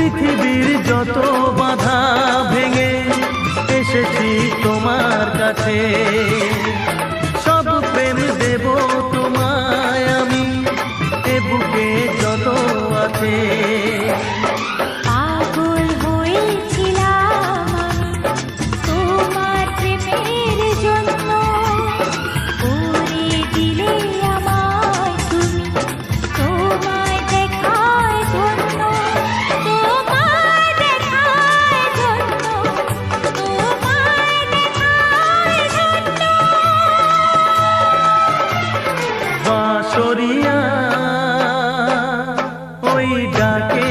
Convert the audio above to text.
পৃথিবীর যত বাধা ভেঙে এসেছি তোমার কাছে, সব প্রেম দেব তোমায় আমি, এ বুকে যত আছে। পাগল হয়েছিলাম তোমার প্রেমের জন্য, করে দিলে আমায় তুমি, তোমায় দেখার জন্য, তোমায় দেখার জন্য, তোমায় দেখার জন্য। বাঁশরিয়া ওই ডাকে